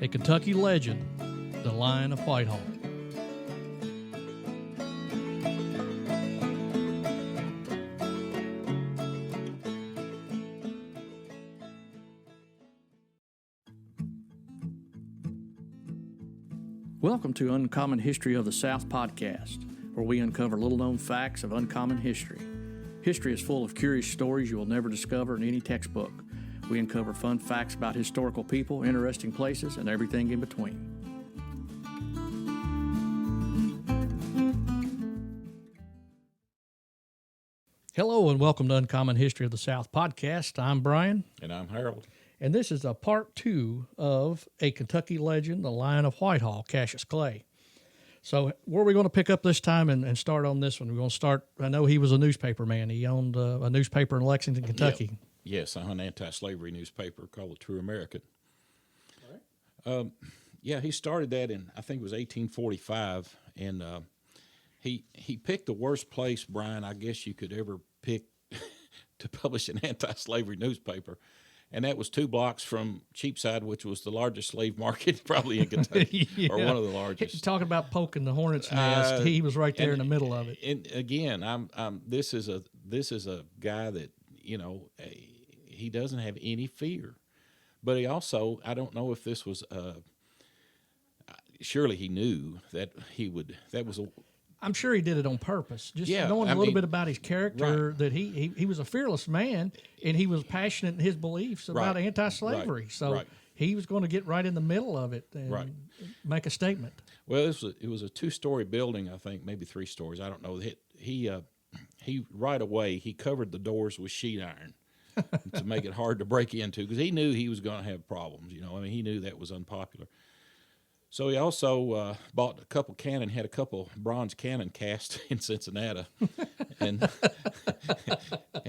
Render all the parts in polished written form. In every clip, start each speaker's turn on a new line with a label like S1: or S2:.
S1: a Kentucky legend, the Lion of Whitehall. Welcome to Uncommon History of the South podcast, where we uncover little-known facts of uncommon history. History is full of curious stories you will never discover in any textbook. We uncover fun facts about historical people, interesting places, and everything in between. Hello and welcome to Uncommon History of the South podcast. I'm Brian.
S2: And I'm Harold.
S1: And this is a part 2 of a Kentucky legend, the Lion of Whitehall, Cassius Clay. So where are we going to pick up this time and start on this one? We're going to start, I know he was a newspaper man. He owned a newspaper in Lexington, Kentucky.
S2: Yep. Yes, an anti-slavery newspaper called the True American. All right. He started that in, I think it was 1845, and he picked the worst place, Brian, I guess you could ever pick to publish an anti-slavery newspaper. And that was 2 blocks from Cheapside, which was the largest slave market probably in Kentucky, or one of the largest.
S1: Talking about poking the hornet's nest, he was right there in the middle of it.
S2: And again, this is a guy that, you know, he doesn't have any fear, but he also, I don't know if this was surely he knew that he would. That was a.
S1: I'm sure he did it on purpose. Just knowing a little bit about his character, right. That he was a fearless man, and he was passionate in his beliefs about anti-slavery.
S2: Right.
S1: So he was going to get right in the middle of it and make a statement.
S2: Well, it was a 2-story building, I think, maybe 3 stories. I don't know. He right away, he covered the doors with sheet iron to make it hard to break into, because he knew he was going to have problems. You know, I mean, he knew that was unpopular. So he also bought a couple had a couple bronze cannon cast in Cincinnati, and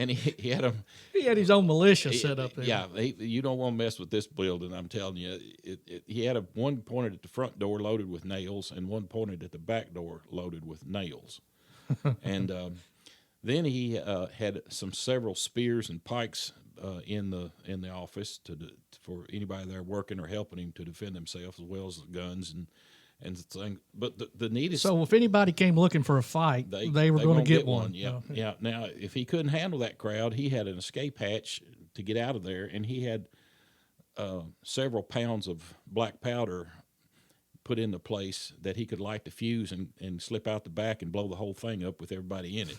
S2: he had them.
S1: He had his own militia set up there.
S2: Yeah, you don't want to mess with this building. I'm telling you, he had one pointed at the front door loaded with nails, and one pointed at the back door loaded with nails, and then he had several spears and pikes in the office for anybody there working or helping him to defend themselves, as well as the guns and things. But the neatest.
S1: So if anybody came looking for a fight, they were going to get one.
S2: Yeah, yeah. Now, if he couldn't handle that crowd, he had an escape hatch to get out of there, and he had several pounds of black powder put into place that he could light the fuse and slip out the back and blow the whole thing up with everybody in it.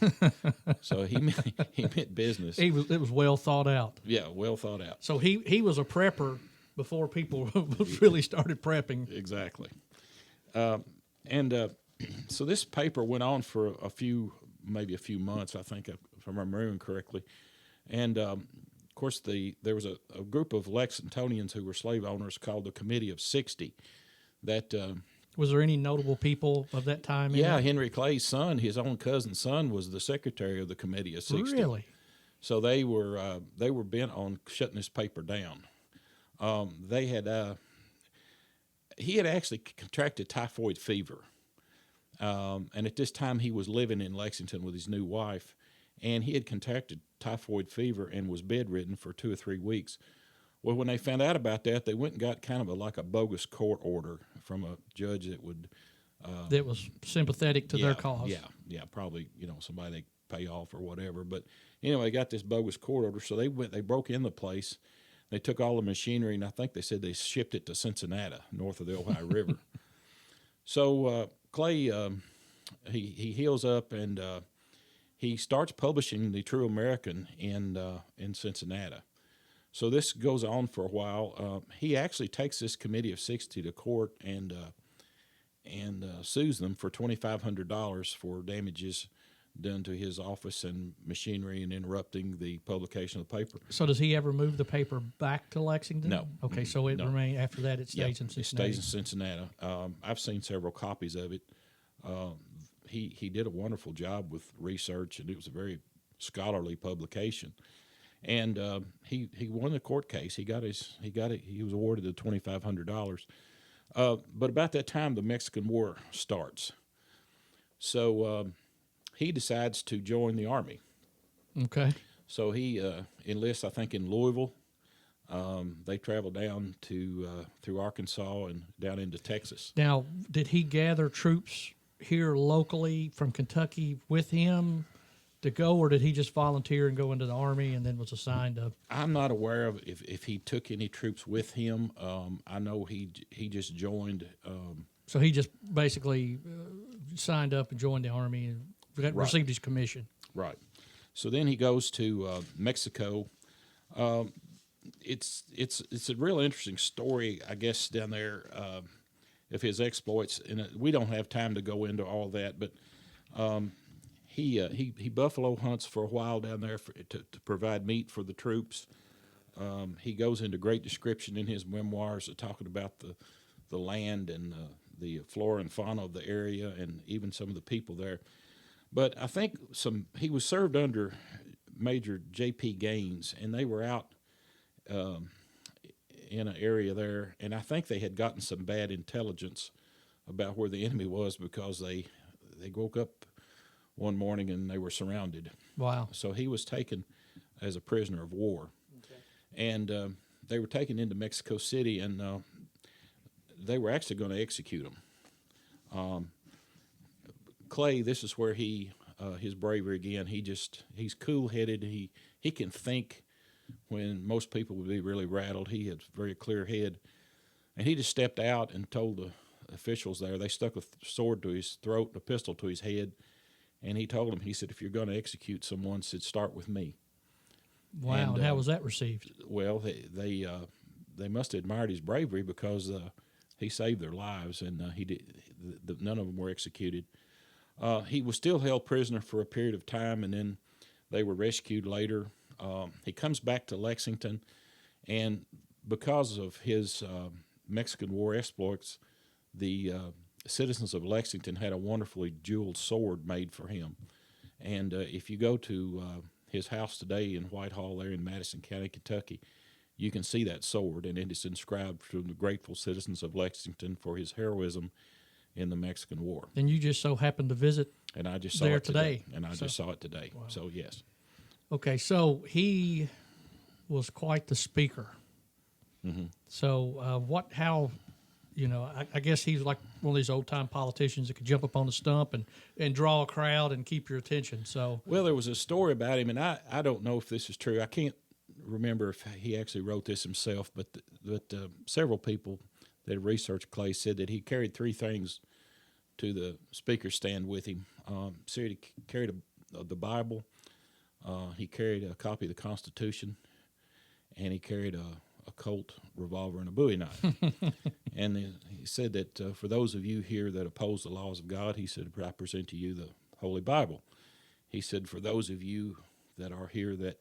S2: So he meant business. It
S1: was well thought out.
S2: Yeah, well thought out.
S1: So he was a prepper before people really started prepping.
S2: Exactly. So this paper went on for maybe a few months, I think, if I'm remembering correctly. And of course, there was a group of Lexingtonians who were slave owners called the Committee of 60. That
S1: was there any notable people of that time?
S2: Yeah, Henry Clay's son, his own cousin's son, was the secretary of the Committee of 60.
S1: Really?
S2: So they were bent on shutting this paper down. He had actually contracted typhoid fever, and at this time he was living in Lexington with his new wife, and he had contracted typhoid fever and was bedridden for 2 or 3 weeks. Well, when they found out about that, they went and got kind of like a bogus court order from a judge that would
S1: that was sympathetic to their cause.
S2: Yeah, probably somebody they pay off or whatever. But anyway, they got this bogus court order, so they broke in the place. They took all the machinery, and I think they said they shipped it to Cincinnati, north of the Ohio River. So Clay, he heals up, and he starts publishing the True American in Cincinnati. So this goes on for a while. He actually takes this Committee of 60 to court and sues them for $2,500 for damages done to his office and machinery and interrupting the publication of the paper.
S1: So does he ever move the paper back to Lexington?
S2: No.
S1: Okay, so it remained after that. It stays in Cincinnati.
S2: It stays in Cincinnati. I've seen several copies of it. He did a wonderful job with research, and it was a very scholarly publication. And he won the court case. He was awarded the $2,500. But about that time, the Mexican War starts. So he decides to join the Army.
S1: Okay.
S2: So he enlists, I think, in Louisville, They traveled down to through Arkansas and down into Texas.
S1: Now, did he gather troops here locally from Kentucky with him to go, or did he just volunteer and go into the Army and then was assigned to?
S2: I'm not aware of if he took any troops with him. I know he just joined.
S1: So he just basically signed up and joined the Army and received his commission.
S2: Right. So then he goes to Mexico. It's a real interesting story, I guess, down there of his exploits, and we don't have time to go into all that. But he buffalo hunts for a while down there to provide meat for the troops. He goes into great description in his memoirs talking about the land and the flora and fauna of the area, and even some of the people there. But I think he was served under Major J.P. Gaines, and they were out in an area there, and I think they had gotten some bad intelligence about where the enemy was, because they woke up one morning and they were surrounded.
S1: Wow.
S2: So he was taken as a prisoner of war. Okay. And they were taken into Mexico City, and they were actually going to execute him. Clay, this is where his bravery again. He's cool-headed. He can think when most people would be really rattled. He had a very clear head, and he just stepped out and told the officials there. They stuck a sword to his throat and a pistol to his head, and he told them, he said, if you're going to execute someone, said, start with me.
S1: Wow. And how was that received?
S2: Well, they must have admired his bravery, because he saved their lives, and none of them were executed. He was still held prisoner for a period of time, and then they were rescued later. He comes back to Lexington, and because of his Mexican War exploits, the citizens of Lexington had a wonderfully jeweled sword made for him. And if you go to his house today in Whitehall there in Madison County, Kentucky, you can see that sword, and it is inscribed from the grateful citizens of Lexington for his heroism in the Mexican War.
S1: And you just so happened to visit
S2: and I just saw
S1: there
S2: it
S1: today.
S2: And I just saw it today.
S1: Wow.
S2: So, yes.
S1: Okay, so he was quite the speaker.
S2: Mm-hmm.
S1: So I guess he's like one of these old-time politicians that could jump up on the stump and draw a crowd and keep your attention. So,
S2: well, there was a story about him, and I don't know if this is true. I can't remember if he actually wrote this himself, but several people that researched Clay said that he carried three things to the speaker stand with him. So he carried the Bible, he carried a copy of the Constitution, and he carried a Colt revolver and a Bowie knife. And he said that for those of you here that oppose the laws of God, he said, I present to you the Holy Bible. He said, for those of you that are here that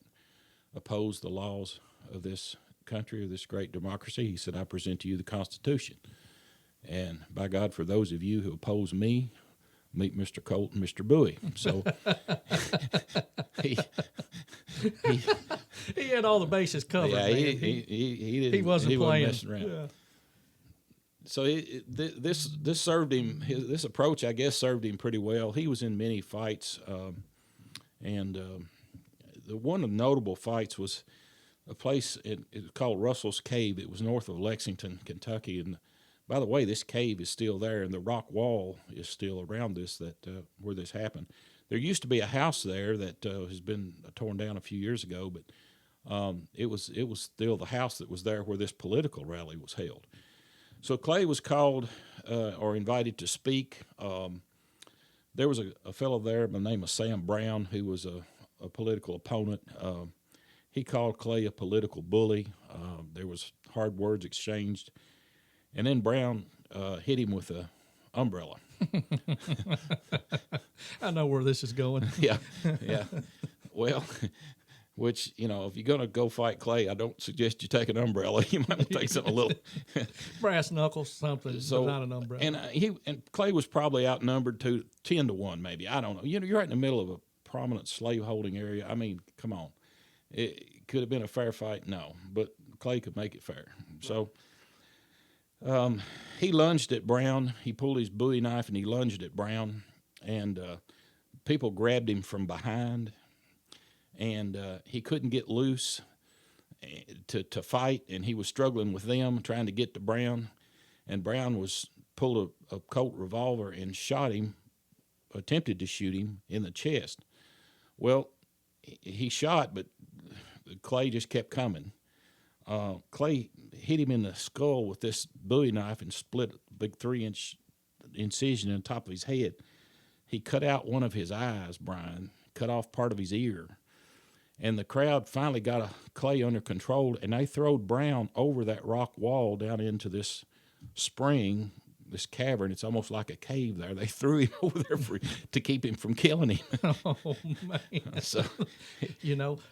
S2: oppose the laws of this country or this great democracy, he said, I present to you the Constitution. And by God, for those of you who oppose me, meet Mr. Colt and Mr. Bowie. So
S1: he had all the bases covered.
S2: Yeah, he wasn't
S1: playing.
S2: Messing around.
S1: Yeah.
S2: So this served him. This approach, I guess, served him pretty well. He was in many fights, and the one of the notable fights was a place it was called Russell's Cave. It was north of Lexington, Kentucky, and by the way, this cave is still there, and the rock wall is still around this where this happened. There used to be a house there that has been torn down a few years ago, but it was still the house that was there where this political rally was held. So Clay was called or invited to speak. There was a fellow there by the name of Sam Brown who was a political opponent. He called Clay a political bully. There was hard words exchanged. And then Brown hit him with an umbrella.
S1: I know where this is going.
S2: Yeah. Well, which, if you're going to go fight Clay, I don't suggest you take an umbrella. You might want to take something a little.
S1: Brass knuckles, something, but not an umbrella.
S2: And Clay was probably outnumbered 10-1, maybe. I don't know. You're right in the middle of a prominent slave-holding area. I mean, come on. It could have been a fair fight? No. But Clay could make it fair. So he lunged at Brown. He pulled his Bowie knife and he lunged at Brown. And people grabbed him from behind. And he couldn't get loose. to fight, and he was struggling with them, trying to get to Brown, and Brown pulled a Colt revolver and shot him, attempted to shoot him in the chest. Well, he shot, but Clay just kept coming. Clay hit him in the skull with this Bowie knife and split a big 3-inch incision in the top of his head. He cut out one of his eyes, Brian, cut off part of his ear. And the crowd finally got Clay under control, and they throwed Brown over that rock wall down into this spring, this cavern. It's almost like a cave there. They threw him over there to keep him from killing him.
S1: Oh, man.
S2: So,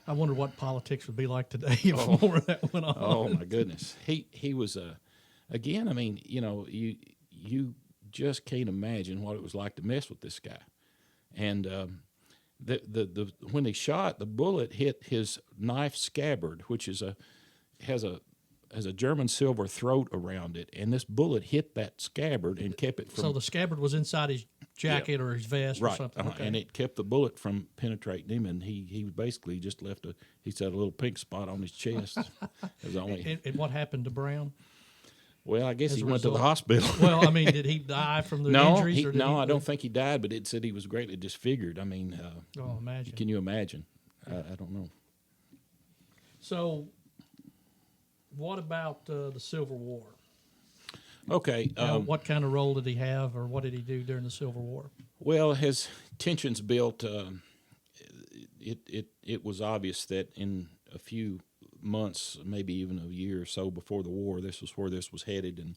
S1: I wonder what politics would be like today if more of that went on.
S2: Oh, my goodness. He was, again, I mean, you just can't imagine what it was like to mess with this guy. And when he shot, the bullet hit his knife scabbard, which has a German silver throat around it, and this bullet hit that scabbard and kept it from.
S1: So the scabbard was inside his jacket or his vest or
S2: right,
S1: something, okay.
S2: And it kept the bullet from penetrating him, and he basically just left a little pink spot on his chest.
S1: And what happened to Brown?
S2: Well, I guess he went to the hospital.
S1: Well, I mean, did he die from the injuries?
S2: I don't think he died, but it said he was greatly disfigured. I mean,
S1: imagine.
S2: Can you imagine? I don't know.
S1: So, what about the Civil War?
S2: Okay.
S1: What kind of role did he have, or what did he do during the Civil War?
S2: Well, as tensions built, it was obvious that in a few months, maybe even a year or so before the war, this was where this was headed. And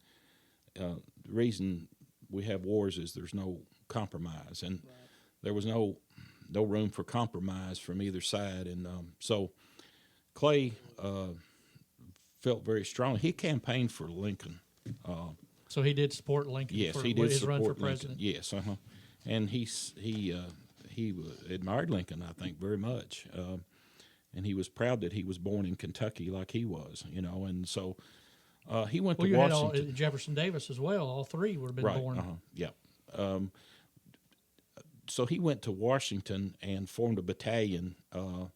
S2: the reason we have wars is there's no compromise, and there was no room for compromise from either side. And so Clay felt very strong. He campaigned for Lincoln.
S1: So he did support Lincoln.
S2: Yes, he did
S1: his
S2: support
S1: run for
S2: Lincoln.
S1: president.
S2: Yes, and he admired Lincoln, I think, very much. And he was proud that he was born in Kentucky like he was, and so he went to Washington.
S1: Had Jefferson Davis as well. All three would have been born.
S2: Yeah. So he went to Washington and formed a battalion to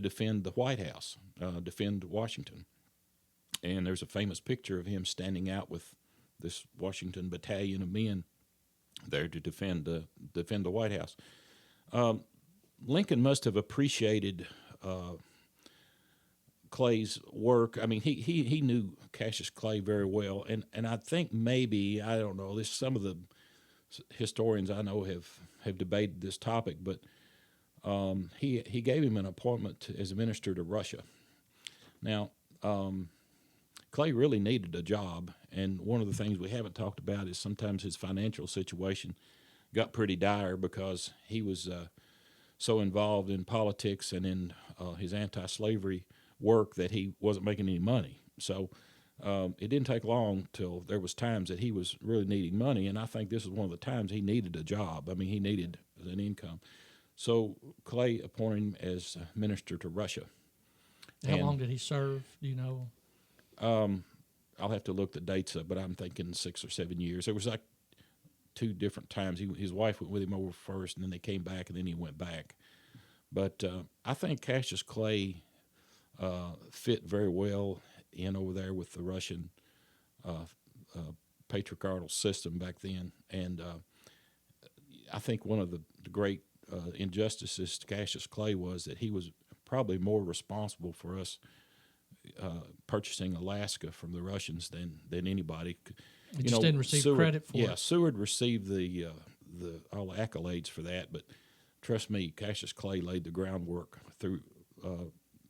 S2: defend the White House, defend Washington. And there's a famous picture of him standing out with this Washington battalion of men there to defend the White House. Lincoln must have appreciated Clay's work. I mean, he knew Cassius Clay very well, and I think maybe, I don't know, some of the historians I know have debated this topic, but he gave him an appointment as a minister to Russia. Now, Clay really needed a job, and one of the things we haven't talked about is sometimes his financial situation got pretty dire because he was so involved in politics and in his anti-slavery work that he wasn't making any money. So it didn't take long till there was times that he was really needing money, and I think this was one of the times he needed a job. I mean, he needed an income. So Clay appointed him as minister to Russia.
S1: How long did he serve? Do you know?
S2: I'll have to look the dates up, but I'm thinking 6 or 7 years. It was like 2 different times. His wife went with him over first, and then they came back, and then he went back. But I think Cassius Clay fit very well in over there with the Russian patriarchal system back then. And I think one of the great injustices to Cassius Clay was that he was probably more responsible for us purchasing Alaska from the Russians than anybody.
S1: He just didn't receive credit for it.
S2: Yeah, Seward received all the accolades for that, but trust me, Cassius Clay laid the groundwork through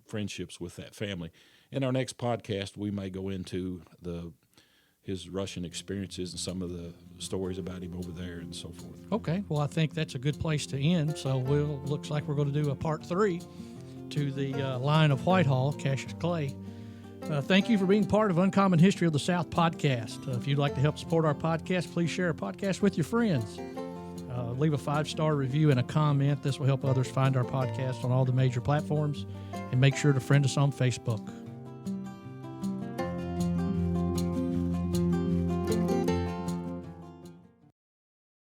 S2: friendships with that family. In our next podcast, we may go into his Russian experiences and some of the stories about him over there and so forth.
S1: Okay, well, I think that's a good place to end. So looks like we're going to do a part 3 to the line of Whitehall, Cassius Clay. Thank you for being part of Uncommon History of the South podcast. If you'd like to help support our podcast, please share our podcast with your friends. Leave a 5-star review and a comment. This will help others find our podcast on all the major platforms. And make sure to friend us on Facebook.